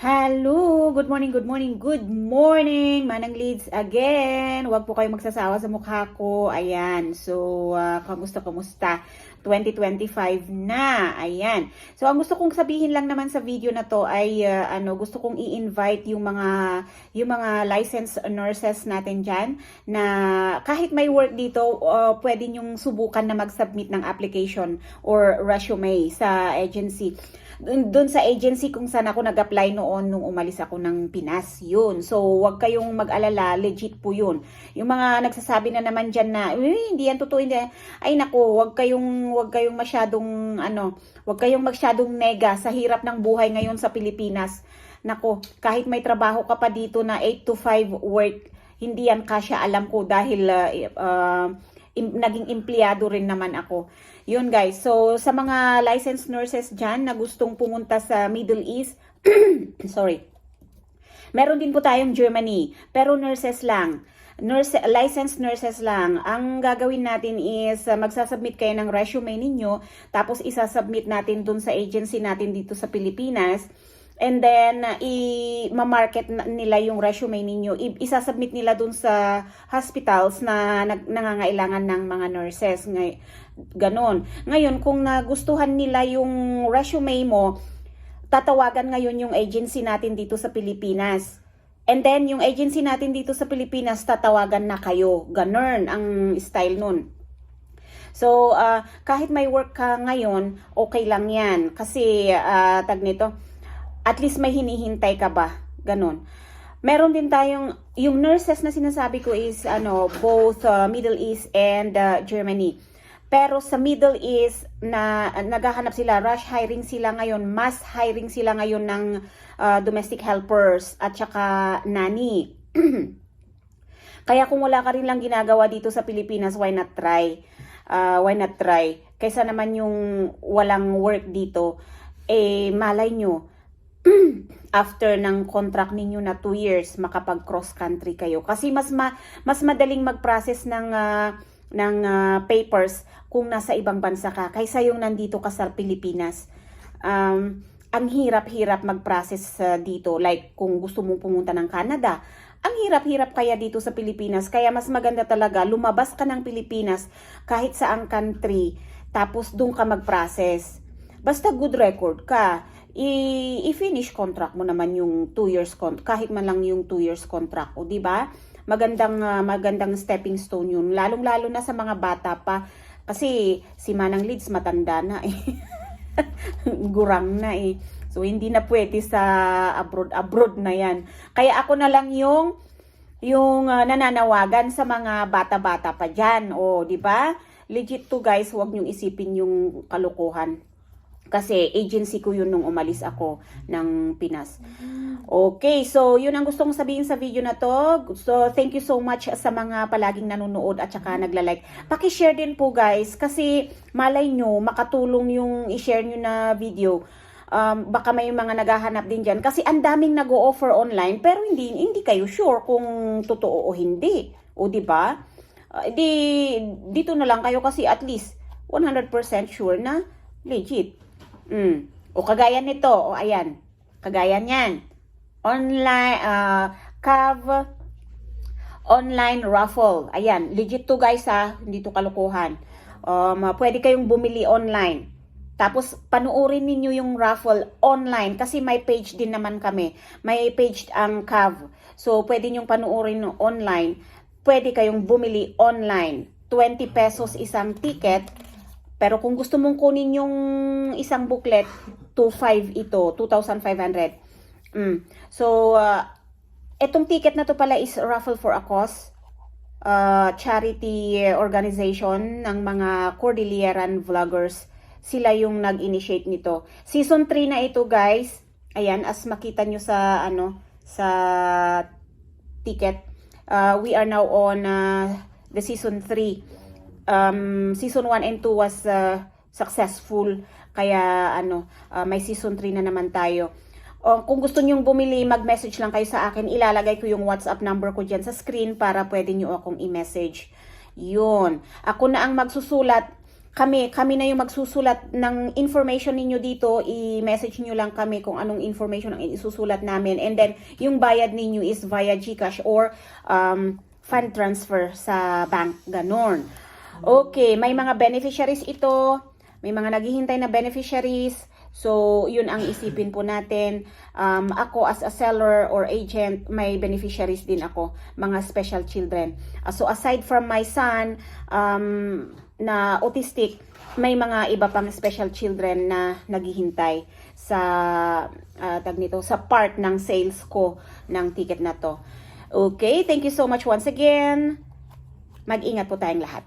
Hello! Good morning, good morning, good morning! Manang Leads again! Huwag po kayo magsasawa sa mukha ko. Ayan. So, kamusta? 2025 na. Ayan. So, ang gusto kong sabihin lang naman sa video na to ay gusto kong i-invite yung mga licensed nurses natin dyan na kahit may work dito, pwede nyong subukan na mag-submit ng application or resume sa agency. Doon sa agency kung saan ako nag-apply noon nung umalis ako ng Pinas, yun. So, wag kayong mag-alala, legit po yun. Yung mga nagsasabi na naman dyan na, hindi yan totoo, hindi. Ay nako, wag kayong masyadong nega sa hirap ng buhay ngayon sa Pilipinas. Nako, kahit may trabaho ka pa dito na 8 to 5 work, hindi yan kasya, alam ko, dahil naging empleyado rin naman ako. Yun guys, so sa mga licensed nurses dyan na gustong pumunta sa Middle East, sorry, meron din po tayong Germany, pero nurses lang. Licensed nurses lang. Ang gagawin natin is magsasubmit kayo ng resume ninyo, tapos isasubmit natin dun sa agency natin dito sa Pilipinas. And then, i-market nila yung resume ninyo. Isasubmit nila dun sa hospitals na nangangailangan ng mga nurses. Ganon. Ngayon, kung nagustuhan nila yung resume mo, tatawagan ngayon yung agency natin dito sa Pilipinas. And then, yung agency natin dito sa Pilipinas, tatawagan na kayo. Ganon ang style nun. So, kahit may work ka ngayon, okay lang yan. Kasi, at least may hinihintay ka ba? Ganon. Meron din tayong, yung nurses na sinasabi ko is, both Middle East and Germany. Pero sa Middle East, na naghahanap sila, rush hiring sila ngayon, mass hiring sila ngayon ng domestic helpers at saka nanny. Kaya kung wala ka rin lang ginagawa dito sa Pilipinas, why not try? Kaysa naman yung walang work dito, malay nyo, after ng contract ninyo na 2 years, makapag cross country kayo. Kasi mas madaling mag-process ng papers kung nasa ibang bansa ka kaysa yung nandito ka sa Pilipinas. Ang hirap-hirap mag-process dito. Like kung gusto mong pumunta ng Canada, ang hirap-hirap kaya dito sa Pilipinas. Kaya mas maganda talaga lumabas ka ng Pilipinas kahit saang country, tapos doon ka mag-process. Basta good record ka, i-finish contract mo naman yung 2 years contract, kahit man lang yung 2 years contract, o di ba? Magandang stepping stone yun, lalong-lalo na sa mga bata pa, kasi si Manang Leads matanda na eh. Gurang na eh. So hindi na pwede sa abroad na yan. Kaya ako na lang yung nananawagan sa mga bata-bata pa diyan, o di ba? Legit to guys, huwag niyo isipin yung kalokohan. Kasi agency ko yun nung umalis ako ng Pinas. Okay, so yun ang gusto kong sabihin sa video na to. So thank you so much sa mga palaging nanonood at saka nagla-like. Paki-share din po guys, kasi malay nyo, makatulong yung i-share nyo na video. Baka may mga naghahanap din dyan. Kasi ang daming nag-o-offer online, pero hindi kayo sure kung totoo o hindi. O diba? Dito na lang kayo kasi at least 100% sure na legit. O kagaya nito, o ayan, kagaya niyan. Online raffle. Ayan, legit to guys ha, hindi to kalokohan. Pwede kayong bumili online. Tapos panuorin ninyo yung raffle online kasi may page din naman kami. May page ang CAV. So pwede nyong panuorin online. Pwede kayong bumili online. 20 pesos isang ticket. Pero kung gusto mong kunin yung isang booklet, 2,500 ito, 2,500. So, etong ticket na to pala is Raffle for a Cause, charity organization ng mga Cordilleran vloggers. Sila yung nag-initiate nito. Season 3 na ito guys. Ayan, as makita nyo sa, sa ticket. We are now on the season 3. Season 1 and 2 was successful, kaya may season 3 na naman tayo. Kung gusto nyong bumili, mag-message lang kayo sa akin. Ilalagay ko yung WhatsApp number ko dyan sa screen para pwede nyo akong i-message. Yun. Ako na ang magsusulat kami na yung magsusulat ng information ninyo dito. I-message nyo lang kami kung anong information ang isusulat namin. And then, yung bayad ninyo is via GCash or fund transfer sa bank. Ganon. Okay, may mga beneficiaries ito. May mga naghihintay na beneficiaries. So, yun ang isipin po natin. Ako as a seller or agent, may beneficiaries din ako, mga special children. So, aside from my son na autistic, may mga iba pang special children na naghihintay sa sa part ng sales ko ng ticket na to. Okay, thank you so much once again. Mag-ingat po tayong lahat.